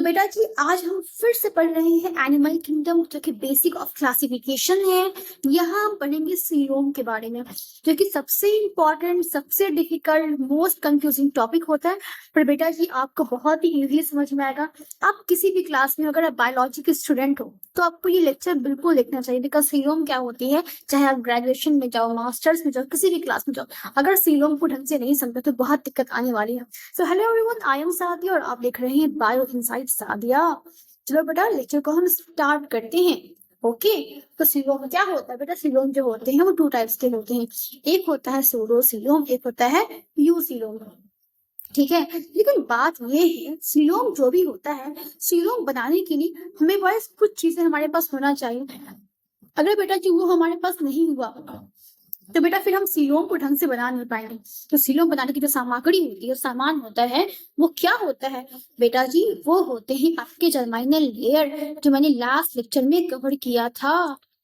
तो बेटा जी आज हम फिर से पढ़ रहे हैं एनिमल किंगडम जो कि बेसिक ऑफ क्लासिफिकेशन है। यहाँ हम पढ़ेंगे सीलोम के बारे में जो कि सबसे इम्पोर्टेंट, सबसे डिफिकल्ट, मोस्ट कंफ्यूजिंग टॉपिक होता है। पर बेटा जी आपको बहुत ही इजीली समझ में आएगा। आप किसी भी क्लास में अगर आप बायोलॉजी के स्टूडेंट हो तो आपको ये लेक्चर बिल्कुल देखना चाहिए। बिकॉज सीलोम क्या होती है, चाहे आप ग्रेजुएशन में जाओ, मास्टर्स में जाओ, किसी भी क्लास में जाओ, अगर सीलोम को ढंग से नहीं समझे तो बहुत दिक्कत आने वाली है। So hello everyone, I am Sadia और आप देख रहे हैं बायो इनसाइट सादिया। चलो बेटा लेक्चर को हम स्टार्ट करते हैं। ओके, तो सीलोम क्या होता है बेटा? सीलोम जो होते हैं वो टू टाइप्स के होते हैं। एक होता है सूडोसीलोम, एक होता है यूसीलोम। ठीक है, लेकिन बात ये है सीलोम जो भी होता है, सीलोम बनाने के लिए हमें बस कुछ चीजें हमारे पास होना चाहिए। अगर बेटा जी वो हमारे पास नहीं हुआ तो बेटा फिर हम सीलोम को ढंग से बना नहीं पाएंगे। तो सीलोम बनाने की जो सामग्री होती है, सामान होता है, वो क्या होता है बेटा जी? वो होते हैं आपके जर्माइनल लेयर, जो मैंने लास्ट लेक्चर में कवर किया था।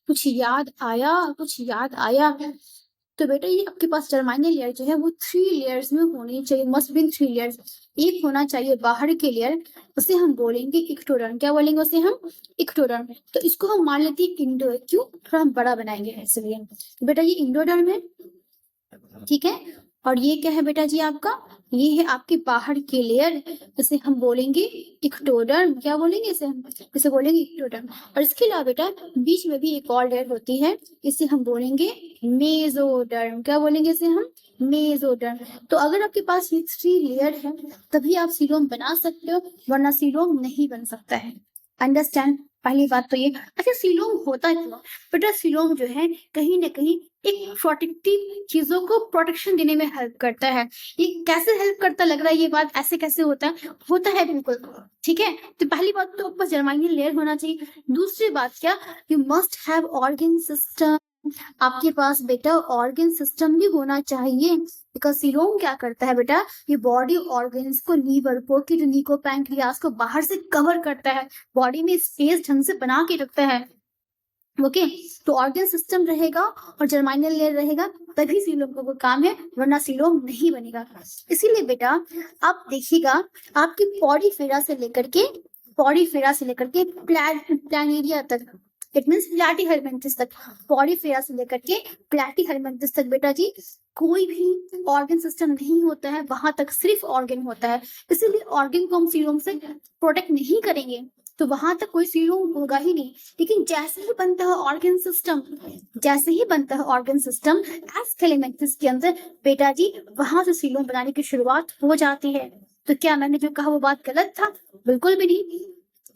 कुछ याद आया? कुछ याद आया? तो बेटा ये आपके पास जर्माइनल लेयर जो है वो 3 लेयर्स में होनी चाहिए, मस्ट बी 3 लेयर्स। एक होना चाहिए बाहर के लेयर, उसे हम बोलेंगे इक्टोडर्म। क्या बोलेंगे उसे हम? इक्टोडर्म। तो इसको हम मान लेते हैं इंडो है, क्यों? थोड़ा हम बड़ा बनाएंगे इसलिए। तो बेटा ये इंडोडर्म है, ठीक है। और ये क्या है बेटा जी आपका? ये है आपके बाहर की लेयर, इसे हम बोलेंगे इक्टोडर्म। क्या बोलेंगे इसे हम? इसे बोलेंगे इक्टोडर्म। और इसके अलावा बेटा बीच में भी एक और लेयर होती है, इसे हम बोलेंगे मेसोडर्म। क्या बोलेंगे इसे हम? मेसोडर्म। तो अगर आपके पास ये 3 लेयर है तभी आप सीलोम बना सकते हो, वरना सीलोम नहीं बन सकता है। अंडरस्टैंड? पहली बात तो ये। अच्छा सीलोम होता क्यों बेटा? सीलोम जो है कहीं ना कहीं एक प्रोटेक्टिव चीजों को प्रोटेक्शन देने में हेल्प करता है। ये कैसे हेल्प करता लग रहा है ये बात? ऐसे कैसे होता है? होता है बिल्कुल, ठीक है। तो पहली बात तो आपके पास जर्मानियल लेयर होना चाहिए। दूसरी बात क्या? You must have organ system. आपके पास बेटा ऑर्गन सिस्टम भी होना चाहिए। बिकॉज सीलोम क्या करता है बेटा? ये बॉडी ऑर्गन्स को, लीवर को, किडनी को, पैंक्रियास को बाहर से कवर करता है, बॉडी में स्पेस ढंग से बना के रखता है। ओके, तो ऑर्गन सिस्टम रहेगा और जर्माइनल लेयर रहेगा तभी सीलोम का वो काम है, वरना सीलोम नहीं बनेगा। इसीलिए बेटा आप देखिएगा आपकी पॉडीफेरा से लेकर के प्लानेरिया तक, इट मींस प्लैटीहेलमिन्थस तक, पॉडीफेरा से लेकर के प्लैटीहेलमिन्थस तक बेटा जी कोई भी ऑर्गन सिस्टम नहीं होता है, वहां तक सिर्फ ऑर्गन होता है। इसीलिए ऑर्गन को हम सीलोम से प्रोटेक्ट नहीं करेंगे तो वहां तक कोई सीलोम होगा ही नहीं। लेकिन जैसे ही बनता है ऑर्गन सिस्टम, एस्केलेमेंथस के अंदर बेटा जी वहां से सीलोम बनाने की शुरुआत हो जाती है। तो क्या मैंने जो कहा वो बात गलत था? बिल्कुल भी नहीं।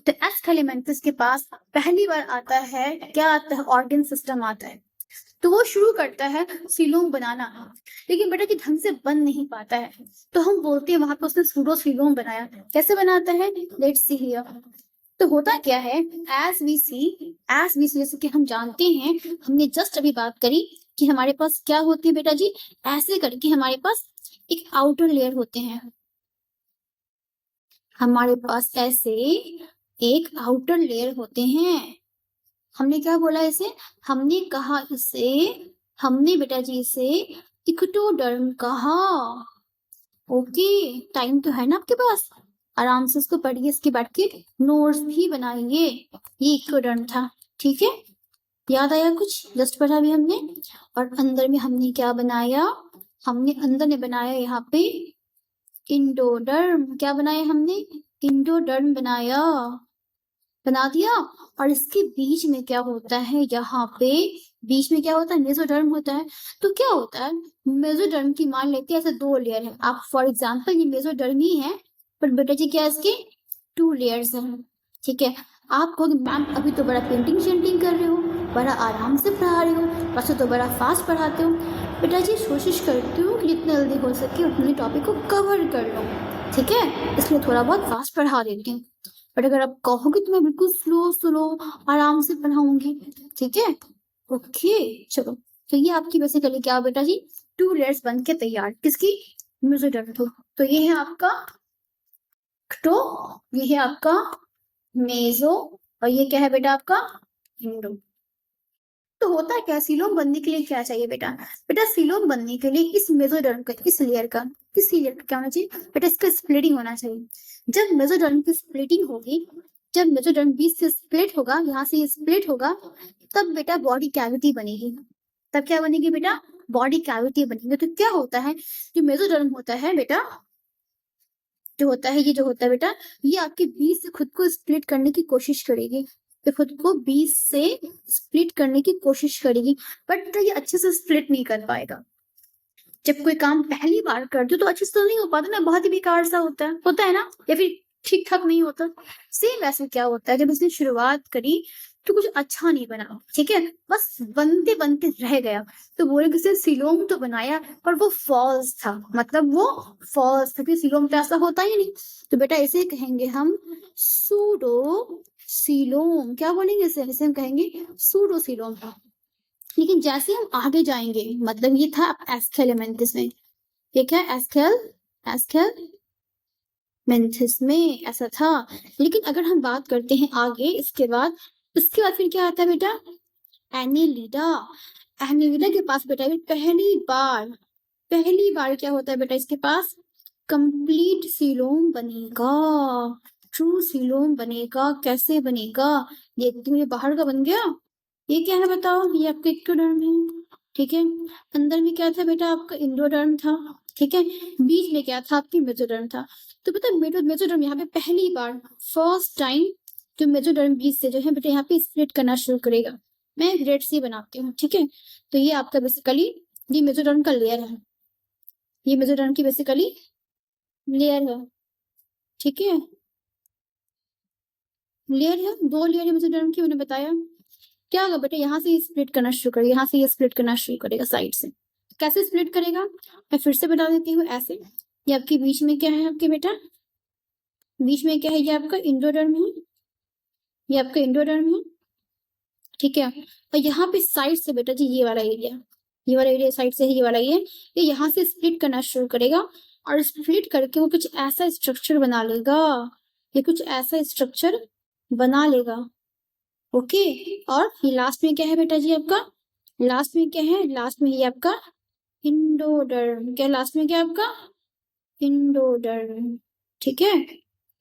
तो एस्केलेमेंथस के पास पहली बार आता है, क्या आता है? ऑर्गन सिस्टम आता है। तो वो शुरू करता है सीलोम बनाना, लेकिन बेटा जी ढंग से बन नहीं पाता है। तो हम बोलते हैं वहां पे उसने सूडो सीलोम बनाया। कैसे बनाता है? Let's see here. तो होता क्या है, एज वी सी जैसे कि हम जानते हैं, हमने जस्ट अभी बात करी कि हमारे पास क्या होती है बेटा जी, ऐसे करके हमारे पास एक आउटर लेयर होते हैं। हमारे पास ऐसे एक आउटर लेयर होते हैं। हमने क्या बोला इसे? हमने कहा इसे, हमने बेटा जी इसे इक्टोडर्म कहा। ओके, टाइम तो है ना आपके पास, आराम से इसको पढ़िए, इसके बैठ के नोट्स भी बनाएंगे। ये इक्टोडर्म था, ठीक है। याद आया कुछ? जस्ट पढ़ा भी हमने। और अंदर में हमने क्या बनाया? हमने अंदर में बनाया यहाँ पे इंडोडर्म। क्या बनाया हमने? इंडोडर्म बनाया, बना दिया। और इसके बीच में क्या होता है? यहाँ पे बीच में क्या होता है? मेसोडर्म होता है। तो क्या होता है मेसोडर्म की, मान लेते हैं ऐसे 2 लेयर है। आप फॉर एग्जांपल ये मेसोडर्म ही है, पर बेटा जी क्या इसके 2 लेयर्स हैं, ठीक है। आप कहोगे मैम अभी तो बड़ा पेंटिंग शेंटिंग कर रहे हो, बड़ा आराम से पढ़ा रहे हो, वैसे तो बड़ा फास्ट पढ़ाते हो। बेटा जी कोशिश करती हूँ कि जितना जल्दी हो सके उतने टॉपिक को कवर कर लो, ठीक है, इसलिए थोड़ा बहुत फास्ट पढ़ा देती हूँ। बट अगर आप कहोगे तो मैं बिल्कुल स्लो आराम से पढ़ाऊंगी, ठीक है। ओके चलो, तो ये आपकी बेसिकली क्या बेटा जी 2 लेयर्स बन के तैयार, किसकी? मेसोडर्म। तो ये है आपका तो ये है आपका मेसो, और ये क्या है बेटा आपका इंडो। तो होता क्या है, सीलोम बनने के लिए क्या चाहिए बेटा? बेटा सीलोम बनने के लिए इस मेसोडर्म का, इस लेयर का क्या होना चाहिए बेटा? इसका स्प्लिटिंग होना चाहिए। जब मेसोडर्म की स्प्लिटिंग होगी, जब मेसोडर्म बीच से स्प्लिट होगा, यहाँ से ये स्प्लिट होगा, तब बेटा बॉडी कैविटी बनेगी। तब क्या बनेगी बेटा? बॉडी कैविटी बनेगी। तो क्या होता है, जो मेसोडर्म होता है बेटा, जो होता है, ये जो होता है बेटा, ये आपके बीच से खुद को स्प्लिट करने की कोशिश करेगी। तो खुद को बीच से स्प्लिट करने की कोशिश करेगी, बट ये अच्छे से स्प्लिट नहीं कर पाएगा। जब कोई काम पहली बार कर दो तो अच्छे से तो नहीं हो पाता ना, बहुत ही बेकार सा होता है ना, या फिर ठीक ठाक नहीं होता। सेम वैसे क्या होता है, जब उसने शुरुआत करी तो कुछ अच्छा नहीं बना, ठीक है, बस बनते बनते रह गया। तो बोले कि सिलोम तो बनाया पर वो फॉल्स था, मतलब वो फॉल्स था, सिलोम तो ऐसा होता ही नहीं। तो बेटा इसे कहेंगे हम सूडो सिलोम। क्या बोलेंगे इसे हम कहेंगे सूडो सिलोम। लेकिन जैसे हम आगे जाएंगे, मतलब ये था एस्केलेमेंथिस में, ये क्या एस्केलेमेंथिस में ऐसा था। लेकिन अगर हम बात करते हैं आगे, इसके बाद फिर क्या आता है बेटा? एनिलिडा। एनिलिडा के पास बेटा पहली बार क्या होता है बेटा? इसके पास कंप्लीट सीलोम बनेगा, ट्रू सीलोम बनेगा। कैसे बनेगा? ये मुझे बाहर का बन गया। ये क्या है बताओ? ये आपका एक्टोडर्म है, ठीक है। अंदर में क्या था बेटा? आपका इंडोडर्म था, ठीक है। बीच में क्या था? आपकी मेसोडर्म था। तो बेटा मेसोडर्म यहाँ पे पहली बार, फर्स्ट टाइम, जो मेसोडर्म बीच से जो है बेटा यहाँ पे स्प्लिट करना शुरू करेगा। मैं ग्रेड सी बनाती हूँ, ठीक है। तो ये आपका बेसिकली ये मेसोडर्म का लेयर है, ये मेसोडर्म की बेसिकली लेयर है, ठीक है। लेयर है, 2 लेयर है मेसोडर्म की, मैंने बताया। क्या होगा बेटा? यहाँ से स्प्लिट करना शुरू करेगा, यहाँ से ये स्प्लिट करना शुरू करेगा साइड से। कैसे स्प्लिट करेगा? मैं फिर से बता देती हूँ, ऐसे। ये आपके बीच में क्या है आपके बेटा? बीच में क्या है? ये आपका इंडोडर्म है, ये आपका इंडोडर्म है, ठीक है। और यहाँ पे साइड से बेटा जी ये वाला एरिया साइड से है, ये वाला ये यहाँ से स्प्लिट करना शुरू करेगा। और स्प्लिट करके वो कुछ ऐसा स्ट्रक्चर बना लेगा, ये कुछ ऐसा स्ट्रक्चर बना लेगा, ओके। और ये लास्ट में क्या है बेटा जी आपका? लास्ट में क्या है? लास्ट में ये आपका इंडोडर्म। क्या लास्ट में क्या है आपका? इंडोडर्म, ठीक है।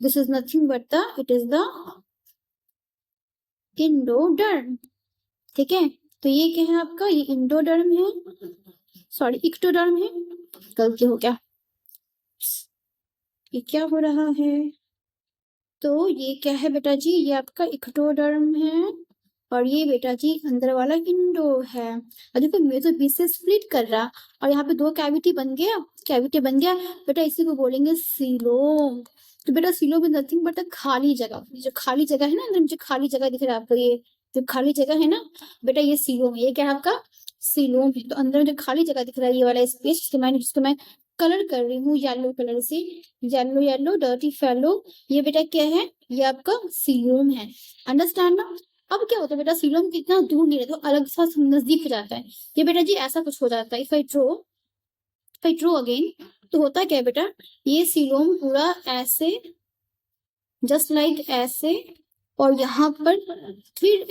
This is nothing but it is the endoderm, ठीक है। तो ये क्या है आपका? ये इंडोडर्म है, सॉरी इक्टोडर्म है, गलती हो गया। ये क्या हो रहा है? तो ये क्या है बेटा जी? ये आपका इक्टोडर्म है, और ये बेटा जी अंदर वाला इंडो है। और देखो मेसो बीच से स्प्लिट कर रहा, और यहाँ पे 2 कैविटी बन गया, बेटा इसी को बोलेंगे सीलोम। तो बेटा सीलोम इज नथिंग बट खाली जगह। जो खाली जगह है ना, अंदर जो खाली जगह दिख रहा है आपको, ये जो खाली जगह है ना बेटा, ये सीलोम है। ये क्या है आपका? सीलोम है। तो अंदर जो खाली जगह दिख रहा है, ये वाला स्पेस, जिसको मैं कलर कर रही हूँ येलो कलर से, येलो डर्टी फेलो, ये बेटा क्या है? ये आपका सीलोम है। अंडरस्टैंड ना? अब क्या होता है बेटा? सीलोम कितना दूर नहीं रहता, अलग सा नजदीक हो जाता है। ये बेटा जी ऐसा कुछ हो जाता है। इफ आई ड्रो अगेन, तो होता क्या है बेटा? ये सीलोम पूरा ऐसे, जस्ट लाइक ऐसे, और यहाँ पर फिर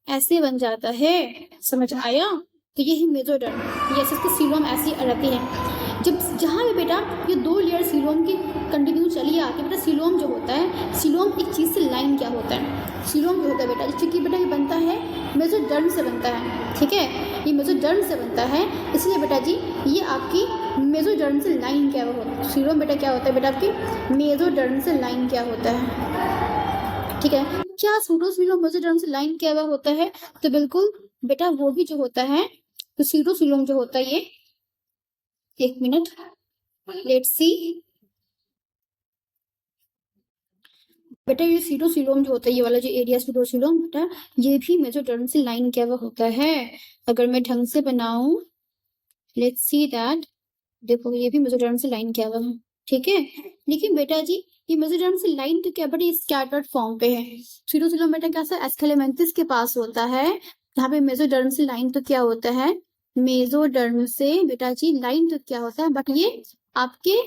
ऐसे बन जाता है। समझ आया? तो यही मेसोडर्म, जैसे इसके सीलोम ऐसी रहती है। जब जहाँ भी बेटा ये 2 लेयर सीलोम की कंटिन्यू चली आती है बेटा, सीलोम जो होता है, सीलोम एक चीज से लाइन क्या होता है? सीलोम जो होता है बेटा, क्योंकि बेटा ये बनता है मेसोडर्म से बनता है, ठीक है। ये मेसोडर्म से बनता है, इसलिए बेटा जी ये आपकी मेसोडर्म से लाइन क्या होता है? सीलोम बेटा क्या होता है बेटा? आपकी मेसोडर्म से लाइन क्या होता है, ठीक है। क्या सूडोसीलोम मेसोडर्म से लाइन क्या होता है? तो बिल्कुल बेटा वो भी जो होता है, तो सूडोसीलोम जो होता है, ये 1 मिनट, लेट्स सी बेटा, ये सीटोसिलोम जो होता है, ये वाला जो एरिया सीटोसिलोम बेटा, ये भी मेसोडर्म से लाइन क्या हुआ होता है। अगर मैं ढंग से बनाऊं, लेट्स सी दैट, देखो ये भी मेसोडर्म से लाइन क्या हुआ है, ठीक है। लेकिन बेटा जी ये मेसोडर्म से लाइन तो क्या बेटा स्कैटर्ड फॉर्म पे है। सीटोसिलोम बेटा कैसा एस्केलेमेंथिस के पास होता है, यहाँ पे मेसोडर्म से लाइन तो क्या होता है? मेसोडर्म से बेटा जी लाइन तो क्या होता है, बट ये आपके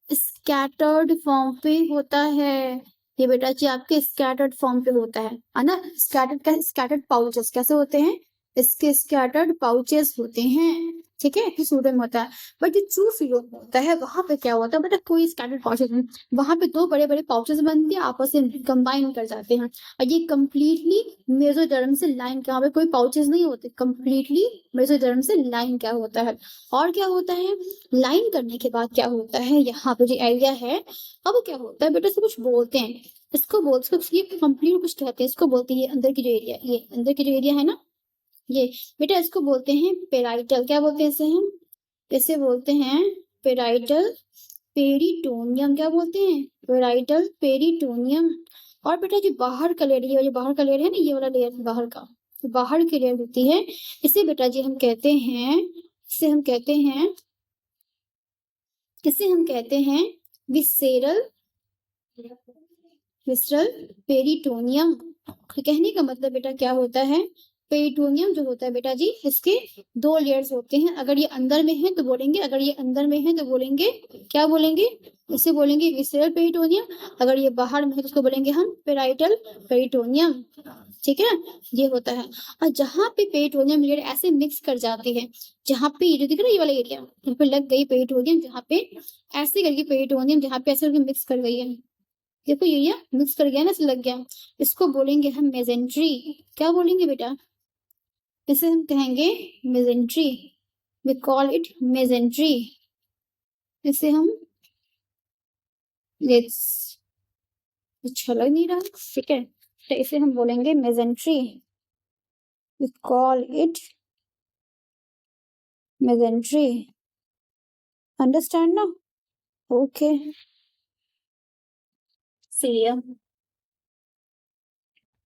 स्कैटर्ड फॉर्म पे होता है। ये बेटा जी आपके स्कैटर्ड फॉर्म पे होता है ना। स्कैटर्ड पाउचेस कैसे होते हैं? इसके स्कैटर्ड पाउचेस होते हैं, ठीक है, सूडोम होता है। बट जो ट्रू सीलोम होता है वहां पे क्या होता है बेटा, कोई स्कैटर्ड पाउचेस नहीं, वहां पे दो बड़े बड़े पाउचेस बनते हैं, आपस में कंबाइन कर जाते हैं, और ये कंप्लीटली मेसोडर्म से लाइन, यहाँ पे कोई पाउचेस नहीं होते, कंप्लीटली मेसोडर्म से लाइन क्या होता है। और क्या होता है, लाइन करने के बाद क्या होता है, यहाँ पे जो एरिया है, अब क्या होता है बेटा, इसको कुछ बोलते हैं, इसको बोलते हैं, ये कंप्लीट कुछ कहते हैं, इसको बोलते हैं ये अंदर की जो एरिया, ये अंदर की जो एरिया है ना, ये बेटा इसको बोलते हैं पेराइटल, क्या बोलते हैं इसे हम, इसे बोलते हैं पेराइटल पेरिटोनियम, क्या बोलते हैं, पेराइटल पेरिटोनियम। और बेटा जो बाहर का लेयर, ये जो बाहर का लेयर है ना, ये वाला लेयर बाहर का, तो बाहर की लेयर होती है, इसे बेटा जी हम कहते हैं, इसे हम कहते हैं, इसे हम कहते हैं विसेरल, विसरल पेरिटोनियम। कहने का मतलब बेटा क्या होता है, पेरिटोनियम जो होता है बेटा जी, इसके दो लेयर्स होते हैं, अगर ये अंदर में है तो बोलेंगे, अगर ये अंदर में है तो बोलेंगे, क्या बोलेंगे, इसे बोलेंगे विसरल पेरिटोनियम, अगर ये बाहर में है तो उसको बोलेंगे हम पेराइटल पेरिटोनियम, ठीक है, ये होता है। और जहाँ पे पेरिटोनियम लेयर ऐसे मिक्स कर जाती है, जहाँ पे ये जो दिख रहा है ये वाला एरिया, यहाँ पे लग गई पेरिटोनियम, जहाँ पे ऐसे करके पेरिटोनियम, जहाँ पे ऐसे मिक्स कर गई है, देखो ये मिक्स कर गया ना, से लग गया, इसको बोलेंगे हम मेजेंट्री, क्या बोलेंगे बेटा, इसे हम कहेंगे mesentery, we call it mesentery, इसे हम, लेट्स, अच्छा लग नहीं रहा, ठीक है, तो इसे हम बोलेंगे mesentery, we call it mesentery, understand ना, ओके, सही,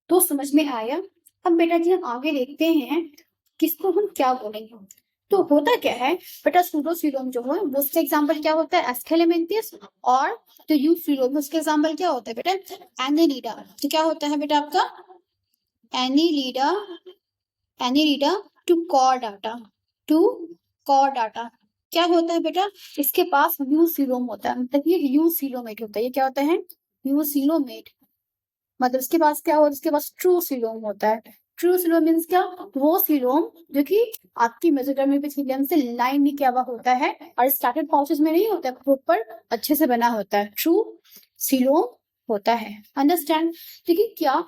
तो समझ में आया। अब बेटा जी हम आगे देखते हैं किसको हम क्या बोलेंगे। तो होता क्या है बेटा, सूडोसीलोम जो है वो, उसका एग्जांपल क्या होता है, एस्केलेमेंथियस, और जो यूफिलोम उसके एग्जांपल क्या होता है बेटा, एनेलिडा। तो क्या होता है बेटा आपका, Annelida, Annelida to Chordata, to Chordata, क्या होता है बेटा, इसके पास यूसिलोम होता है, मतलब ये यूसिलोमेट होता है, ये क्या होता है, यूसिलोमेट, मतलब इसके पास क्या होता है, इसके पास ट्रू सीलोम होता है। ट्रू सीलोम मीन्स क्या, वो सीलोम जो कि आपकी मेसोडर्म एपिथेलियम से लाइन नहीं किया हुआ होता है, और स्टार्टेड पाउचेस में नहीं होता है, प्रॉपर अच्छे से बना होता है, ट्रू सीलोम होता है, अंडरस्टैंड। लेकिन क्या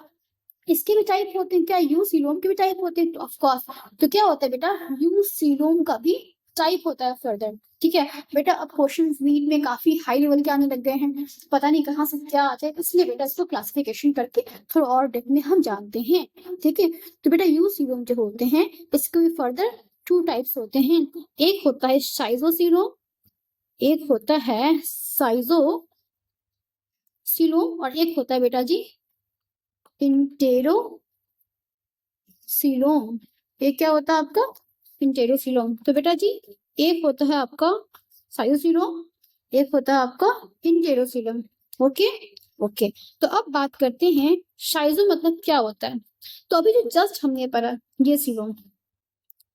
इसके भी टाइप होते हैं क्या, यू सीलोम के भी टाइप होते हैं, ऑफ कोर्स। तो क्या होता है बेटा, यू सीलोम का भी टाइप होता है फर्दर, ठीक है बेटा। अब क्वेश्चन वीक में काफी हाई लेवल के आने लग गए हैं, पता नहीं कहाँ से क्या आ जाए, इसलिए बेटा इसको क्लासिफिकेशन करके थोड़ा और डेप्थ में हम जानते हैं, ठीक है। तो बेटा यू सीलोम जो होते हैं, इसके भी फर्दर टू टाइप्स होते हैं, एक होता है साइजोसीलोम, एक होता है साइजो सीलोम, और एक होता है बेटा जी इंटेरो सीलोम। ये क्या होता है आपका, इंटेरोसीलोम। तो बेटा जी एक होता है आपका साइटोसीलोम, एक होता है आपका इंटेरोसीलोम, ओके ओके। तो अब बात करते हैं साइजो मतलब क्या होता है। तो अभी जो जस्ट हमने पढ़ा ये सीलोम,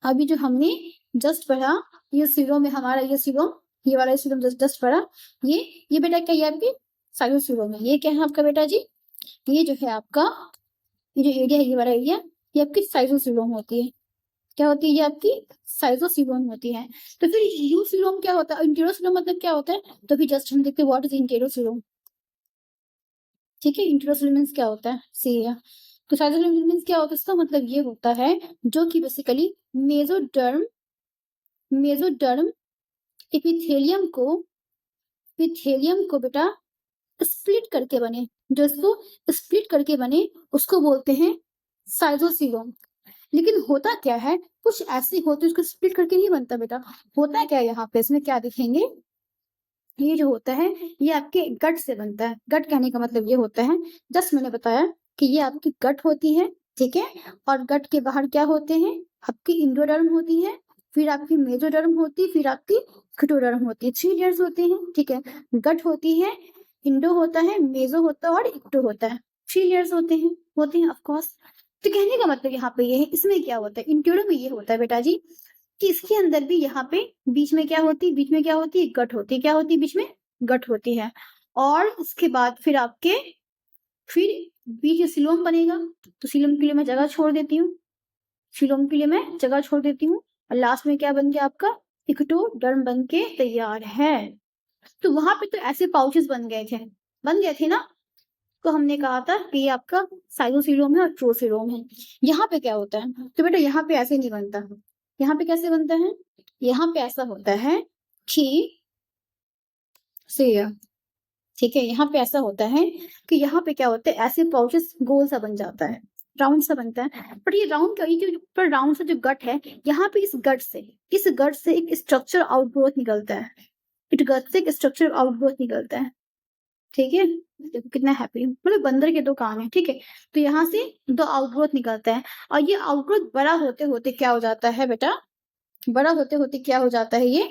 अभी जो हमने जस्ट पढ़ा ये सीलोम है हमारा, ये सीलोम, ये वाला सीलोम जस्ट पढ़ा, ये बेटा क्या है आपकी साइटोसीलोम है। ये क्या है आपका बेटा जी, ये जो है आपका, ये जो एरिया है ये वाला एरिया, ये आपकी साइटोसीलोम होती है, क्या होती है, ये आपकी साइटोसीलोम होती है। तो फिर यूसीलोम क्या होता है, इंटेरोसीलोम मतलब क्या होता है, तो फिर जस्ट हम देखते हैं व्हाट इज इंटेरोसीलोम, ठीक है। इंटेरोसीलोम मींस क्या होता है, सी है। तो साइटोसीलोम मींस क्या होता है, इसका मतलब ये होता है जो कि बेसिकली मेसोडर्म, मेसोडर्म एपिथेलियम को, एपिथेलियम को बेटा स्प्लिट करके बने, जो इसको स्प्लिट करके बने उसको बोलते हैं साइटोसीलोम। लेकिन होता क्या है, कुछ ऐसे होते हैं उसको स्प्लिट करके नहीं बनता बेटा, होता क्या है यहाँ पे, इसमें क्या दिखेंगे, ये जो होता है ये आपके गट से बनता है। गट कहने का मतलब ये होता है, जस्ट मैंने बताया कि ये आपकी गट होती है, ठीक है, और गट के बाहर क्या होते हैं, आपकी इंडोडर्म होती है, फिर आपकी मेसोडर्म होती है, फिर आपकी क्टोडर्म होती है, 3 लेयर्स होते हैं, ठीक है। गट होती है, इंडो होता है, मेसो होता है और इक्टो होता है, 3 लेयर्स होते हैं ऑफ कोर्स। तो कहने का मतलब यहाँ पे ये है, इसमें क्या होता है, इंट्यूडो में ये होता है बेटा जी कि इसके अंदर भी यहाँ पे बीच में क्या होती है, बीच में क्या होती है, गट होती है, क्या होती है, बीच में गट होती है। और उसके बाद फिर आपके, फिर बीच में सिलोम बनेगा, तो सिलोम के लिए मैं जगह छोड़ देती हूँ, सीलोम के लिए मैं जगह छोड़ देती हूँ और लास्ट में क्या बन गया आपका इक्टोडर्म बन के तैयार है। तो वहां पे तो ऐसे पाउचेस बन गए थे ना। तो हमने कहा था कि ये आपका साइटोसीलोम है और ट्रोफिलोम है। यहाँ पे क्या होता है, तो बेटा यहाँ पे ऐसे नहीं बनता। यहाँ पे कैसे बनता है, यहाँ पे ऐसा होता है कि ठीक है, यहाँ पे ऐसा होता है कि यहाँ पे क्या होता है, ऐसे पाउचेस गोल सा बन जाता है, राउंड सा बनता है। बट ये राउंड का, ये जो ऊपर राउंड सा जो गट है, यहाँ पे इस गट से एक स्ट्रक्चर आउटग्रोथ निकलता है। इस गट से एक स्ट्रक्चर आउटग्रोथ निकलता है। ठीक है, देखो कितना हैप्पी, मतलब बंदर के दो काम है। ठीक है, तो यहाँ से दो आउटग्रोथ निकलता है और ये आउटग्रोथ बड़ा होते होते क्या हो जाता है बेटा, बड़ा होते होते क्या हो जाता है, ये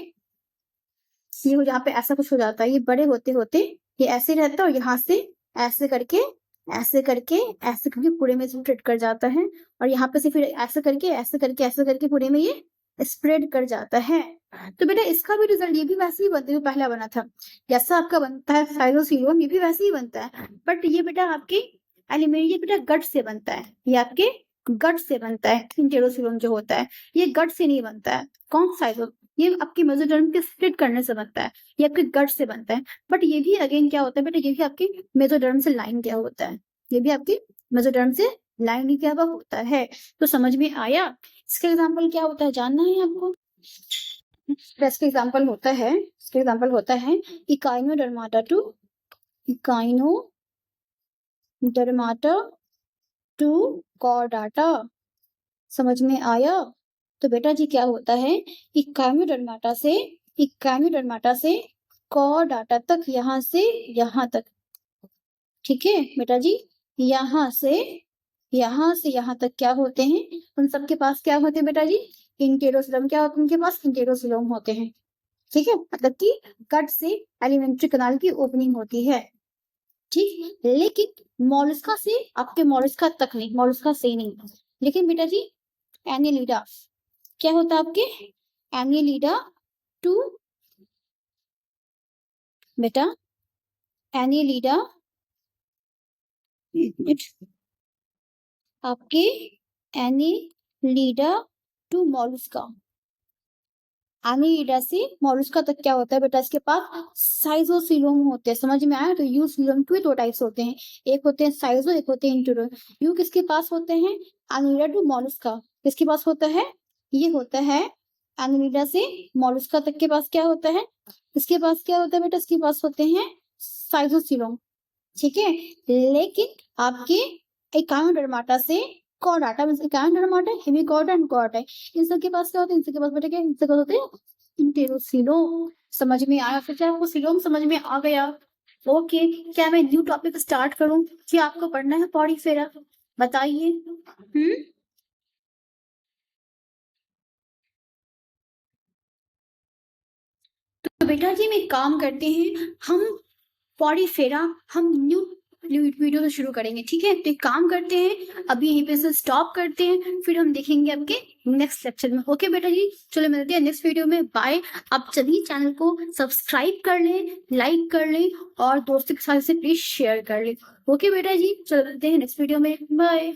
हो, यहाँ पे ऐसा कुछ हो जाता है। ये बड़े होते होते ये ऐसे रहता है और यहाँ से ऐसे करके ऐसे करके ऐसे करके पूरे में स्प्रेड कर जाता है और यहाँ पे से फिर ऐसे करके ऐसे करके ऐसे करके पूरे में ये स्प्रेड कर जाता है। तो बेटा इसका भी रिजल्ट ये भी वैसे ही बनता है जो पहला बना था, जैसा आपका बनता है साइटोसीलोम, ये भी वैसे ही बनता है। बट ये बेटा आपके एलिमेंट, ये बेटा गट से बनता है, ये आपके गट से बनता है। इंटेरोसीलोम जो होता है ये गट से नहीं बनता है। कौन साइटो, ये आपके मेसोडर्म के स्प्लिट करने से बनता है, ये आपके गट से बनता है। बट ये भी अगेन क्या होता है बेटा, ये भी आपके मेसोडर्म से लाइन किया होता है, ये भी आपके मेसोडर्म से लाइन किया हुआ होता है। तो समझ में आया। इसका एग्जाम्पल क्या होता है जानना है आपको। इसका एग्जाम्पल होता है इकाइनोडर्माटा टू कॉर्डाटा। समझ में आया। तो बेटा जी क्या होता है, इकाइनोडर्माटा से कॉर्डाटा तक, यहाँ से यहाँ तक। ठीक है बेटा जी, यहाँ से यहाँ तक क्या होते हैं, उन सबके पास क्या होते हैं बेटा जी, इंटेरोसिलम। क्या होते हैं उनके पास, इंटेरोसिलम होते हैं। ठीक है, मतलब कि गट से एलिमेंट्री कनाल की ओपनिंग होती है। ठीक, लेकिन मॉलस्का से, आपके मॉलस्का तक नहीं, मॉलस्का से नहीं। लेकिन बेटा जी एनिलिडा क्या होता है आपके, एनिलिडा टू, बेटा एनिलिडा आपके एनिलिडा टू मॉलस्का, एनिलिडा से मॉलस्का तक क्या होता है बेटा, इसके पास साइजोसीलोम होते हैं। समझ में आया। तो यूसीलोम के दो टाइप्स होते हैं, एक होते हैं साइजो, एक होते हैं इंटेरो। यू किसके पास होते हैं, एनिलिडा टू मॉलस्का किसके पास होता है, ये होता है एनिलिडा से मॉलस्का तक के पास क्या होता है, इसके पास क्या होता है बेटा, इसके पास होते हैं साइजोसीलोम। ठीक है, लेकिन आपके एकाइनोडर्माटा से कॉर्डाटा, एकाइनोडर्माटा, हेमिकॉर्डा एंड कॉर्डा, इन सब के पास क्या होते हैं, इनके पास बेटा क्या, इनके पास होते हैं इंटेरोसीलोम। समझ में आया। फिर आपको सीलोम समझ में आ गया। ओके, क्या मैं न्यू टॉपिक स्टार्ट करूं, क्या आपको पढ़ना है पॉरीफेरा, बताइए। तो बेटा जी मैं काम करते हैं, हम पॉरीफेरा हम न्यू वीडियो से शुरू करेंगे। ठीक है, तो एक काम करते हैं, अभी यहीं पे से स्टॉप करते हैं, फिर हम देखेंगे आपके नेक्स्ट लेक्चर में। ओके बेटा जी, चलो मिलते हैं नेक्स्ट वीडियो में। बाय। आप सभी चैनल को सब्सक्राइब कर लें, लाइक कर लें और दोस्तों के साथ इसे प्लीज शेयर कर लें। ओके बेटा जी, चलो मिलते हैं नेक्स्ट वीडियो में। बाय।